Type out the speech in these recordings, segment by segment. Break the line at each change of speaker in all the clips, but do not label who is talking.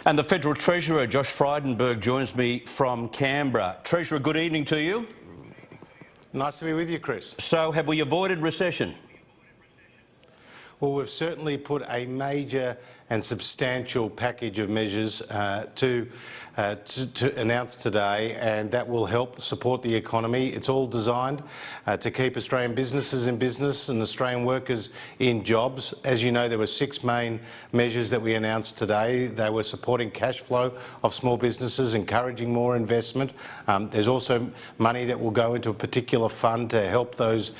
And the Federal Treasurer, Josh Frydenberg, joins me from Canberra. Treasurer, good evening to you.
Nice to be with you, Chris.
So, have we avoided recession?
Well, we've certainly put a major and substantial package of measures to announce today, and that will help support the economy. It's all designed to keep Australian businesses in business and Australian workers in jobs. As you know, there were 6 main measures that we announced today. They were supporting cash flow of small businesses, encouraging more investment. There's also money that will go into a particular fund to help those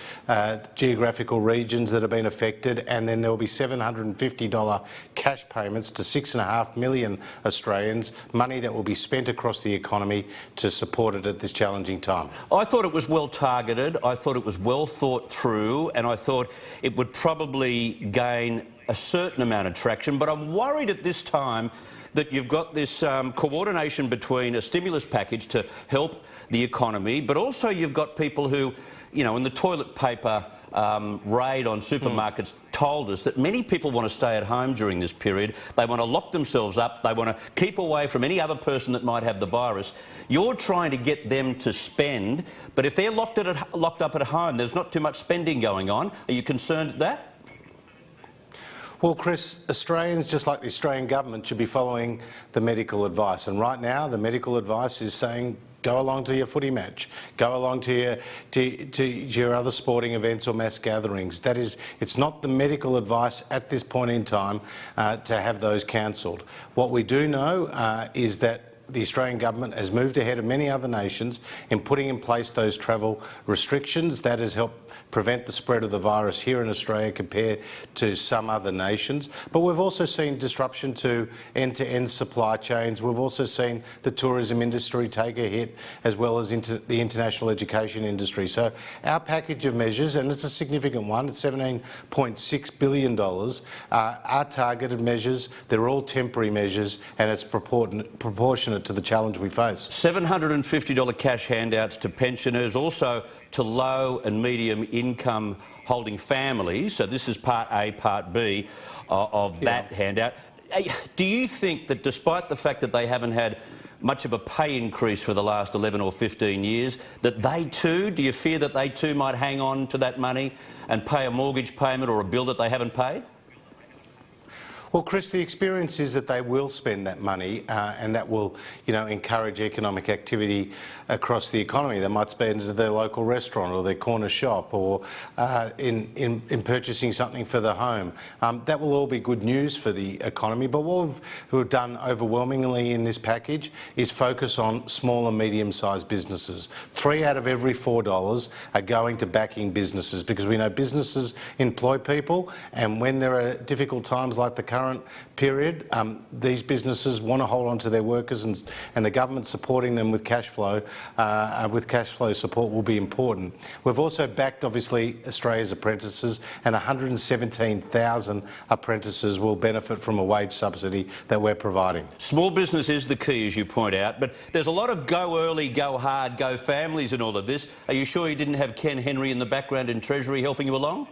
geographical regions that have been affected, and then there will be $750 cash payments to 6.5 million Australians, money that will be spent across the economy to support it at this challenging time.
I thought it was well targeted, I thought it was well thought through, and I thought it would probably gain a certain amount of traction, but I'm worried at this time that you've got this coordination between a stimulus package to help the economy, but also you've got people who, you know, in the toilet paper raid on supermarkets told us that many people want to stay at home during this period. They want to lock themselves up. They want to keep away from any other person that might have the virus. You're trying to get them to spend, but if they're locked up at home, there's not too much spending going on. Are you concerned at that?
Well, Chris, Australians, just like the Australian government, should be following the medical advice. And right now, the medical advice is saying go along to your footy match, go along to your other sporting events or mass gatherings. That is, it's not the medical advice at this point in time to have those cancelled. What we do know is that the Australian government has moved ahead of many other nations in putting in place those travel restrictions. That has helped prevent the spread of the virus here in Australia compared to some other nations. But we've also seen disruption to end-to-end supply chains. We've also seen the tourism industry take a hit, as well as the international education industry. So our package of measures, and it's a significant one, it's $17.6 billion, are targeted measures. They're all temporary measures, and it's proportionate to the challenge we face.
$750 cash handouts to pensioners, also to low and medium income holding families. So this is part A, part B of that handout. Do you think that despite the fact that they haven't had much of a pay increase for the last 11 or 15 years, that they too, do you fear that they too might hang on to that money and pay a mortgage payment or a bill that they haven't paid?
Well, Chris, the experience is that they will spend that money and that will, you know, encourage economic activity across the economy. They might spend it at their local restaurant or their corner shop or in purchasing something for the home. That will all be good news for the economy. But what we've done overwhelmingly in this package is focus on small and medium-sized businesses. 3 out of every $4 are going to backing businesses, because we know businesses employ people, and when there are difficult times like the current period, these businesses want to hold on to their workers, and the government supporting them with cash flow support will be important. We've also backed, obviously, Australia's apprentices, and 117,000 apprentices will benefit from a wage subsidy that we're providing.
Small business is the key, as you point out, but there's a lot of go early, go hard, go families in all of this. Are you sure you didn't have Ken Henry in the background in Treasury helping you along?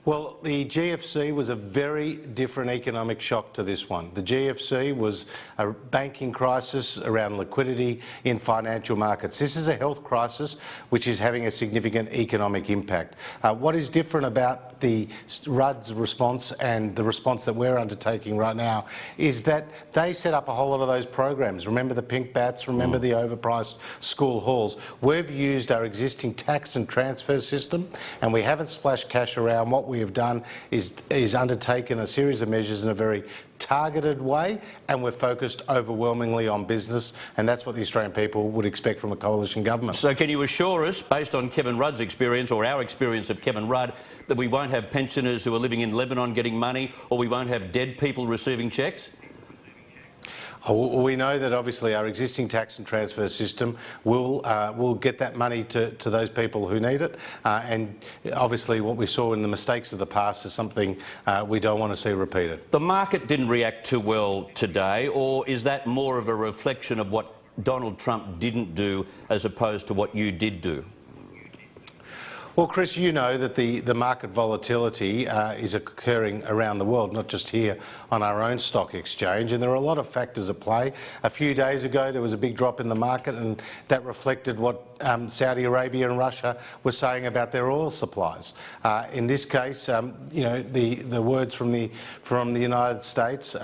Well, the GFC was a very different economic shock to this one. The GFC was a banking crisis around liquidity in financial markets. This is a health crisis which is having a significant economic impact. What is different about the Rudd's response and the response that we're undertaking right now is that they set up a whole lot of those programs. Remember the pink bats, remember the overpriced school halls. We've used our existing tax and transfer system, and we haven't splashed cash around. What we have done is undertaken a series of measures in a very targeted way, and we're focused overwhelmingly on business, and that's what the Australian people would expect from a coalition government.
So can you assure us, based on Kevin Rudd's experience, or our experience of Kevin Rudd, that we won't have pensioners who are living in Lebanon getting money, or we won't have dead people receiving cheques?
We know that obviously our existing tax and transfer system will get that money to those people who need it, and obviously what we saw in the mistakes of the past is something we don't want to see repeated.
The market didn't react too well today, or is that more of a reflection of what Donald Trump didn't do as opposed to what you did do?
Well, Chris, you know that the market volatility is occurring around the world, not just here on our own stock exchange, and there are a lot of factors at play. A few days ago there was a big drop in the market, and that reflected what Saudi Arabia and Russia were saying about their oil supplies. In this case, you know, the words from the United States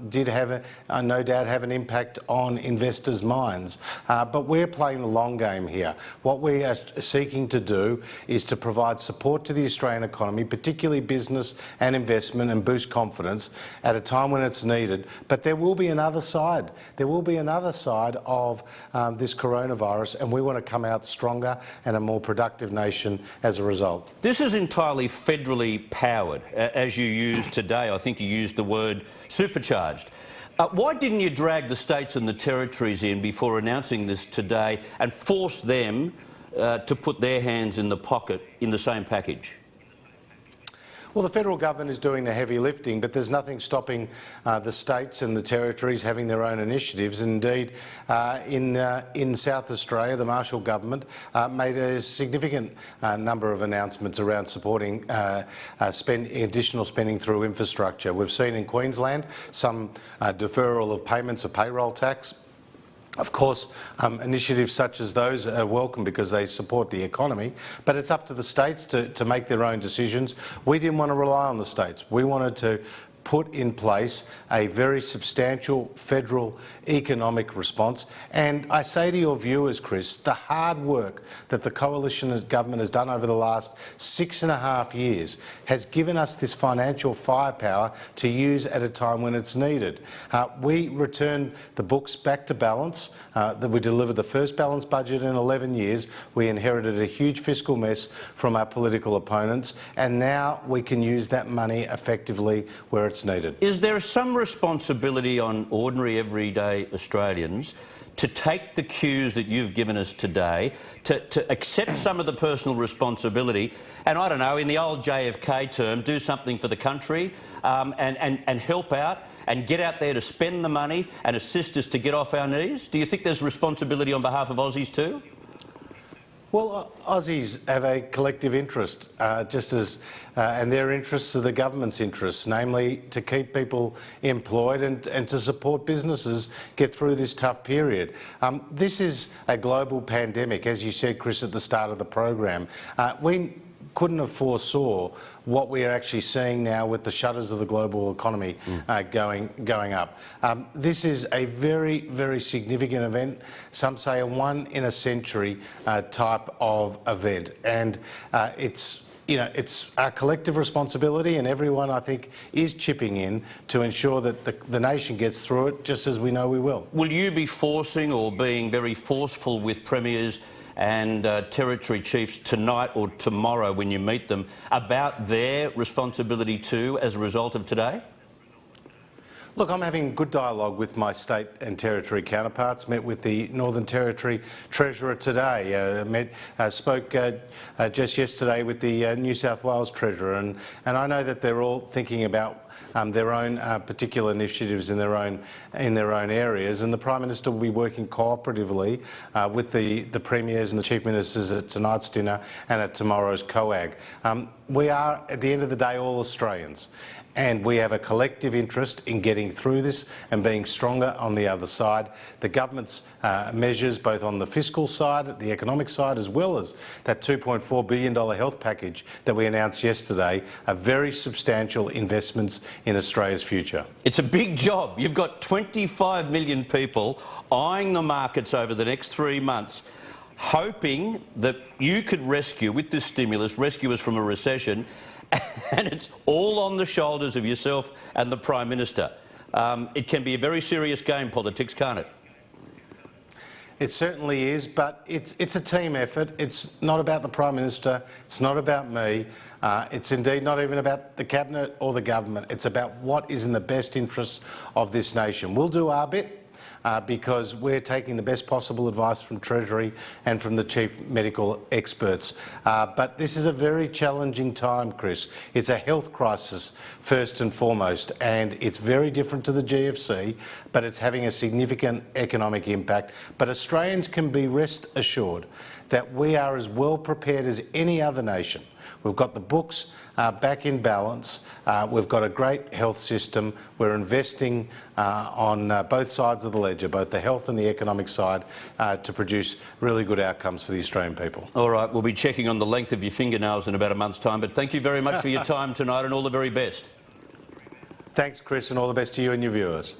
did have, no doubt, have an impact on investors' minds. But we're playing the long game here. What we are seeking to do is to provide support to the Australian economy, particularly business and investment, and boost confidence at a time when it's needed. But there will be another side. There will be another side of this coronavirus, and we want to come out stronger and a more productive nation as a result.
This is entirely federally powered, as you used today. I think you used the word supercharged. Why didn't you drag the states and the territories in before announcing this today and force them to put their hands in the pocket in the same package?
Well, the federal government is doing the heavy lifting, but there's nothing stopping the states and the territories having their own initiatives. Indeed, in South Australia, the Marshall government made a significant number of announcements around supporting additional spending through infrastructure. We've seen in Queensland some deferral of payments of payroll tax. Of course, initiatives such as those are welcome because they support the economy, but it's up to the states to make their own decisions. We didn't want to rely on the states. We wanted to put in place a very substantial federal economic response. And I say to your viewers, Chris, the hard work that the coalition government has done over the last 6.5 years has given us this financial firepower to use at a time when it's needed. We returned the books back to balance, that we delivered the first balanced budget in 11 years. We inherited a huge fiscal mess from our political opponents, and now we can use that money effectively where it's needed.
Is there some responsibility on ordinary, everyday Australians to take the cues that you've given us today, to accept some of the personal responsibility, and, I don't know, in the old JFK term, do something for the country and help out and get out there to spend the money and assist us to get off our knees? Do you think there's responsibility on behalf of Aussies too?
Well, Aussies have a collective interest, and their interests are the government's interests, namely to keep people employed and to support businesses get through this tough period. This is a global pandemic, as you said, Chris, at the start of the program. We couldn't have foresaw what we are actually seeing now with the shutters of the global economy going up. This is a very, very significant event. Some say a one-in-a-century type of event, and it's our collective responsibility, and everyone, I think, is chipping in to ensure that the nation gets through it, just as we know we will.
Will you be forcing or being very forceful with premiers and territory chiefs tonight or tomorrow when you meet them about their responsibility too as a result of today?
Look, I'm having good dialogue with my state and territory counterparts. Met with the Northern Territory Treasurer today. Spoke just yesterday with the New South Wales Treasurer, and I know that they're all thinking about their own particular initiatives in their own areas, and the Prime Minister will be working cooperatively with the Premiers and the Chief Ministers at tonight's dinner and at tomorrow's COAG. We are, at the end of the day, all Australians, and we have a collective interest in getting through this and being stronger on the other side. The government's measures, both on the fiscal side, the economic side, as well as that $2.4 billion health package that we announced yesterday, are very substantial investments in Australia's future.
It's a big job. You've got 25 million people eyeing the markets over the next 3 months, hoping that you could rescue, with this stimulus, rescue us from a recession. And it's all on the shoulders of yourself and the Prime Minister. It can be a very serious game, politics, can't it?
It certainly is, but it's a team effort. It's not about the Prime Minister. It's not about me. It's indeed not even about the Cabinet or the government. It's about what is in the best interests of this nation. We'll do our bit. because we're taking the best possible advice from Treasury and from the chief medical experts. But this is a very challenging time, Chris. It's a health crisis first and foremost, and it's very different to the GFC, but it's having a significant economic impact. But Australians can be rest assured that we are as well prepared as any other nation. We've got the books back in balance. We've got a great health system. We're investing on both sides of the ledger, both the health and the economic side, to produce really good outcomes for the Australian people.
All right, we'll be checking on the length of your fingernails in about a month's time, but thank you very much for your time tonight and all the very best.
Thanks, Chris, and all the best to you and your viewers.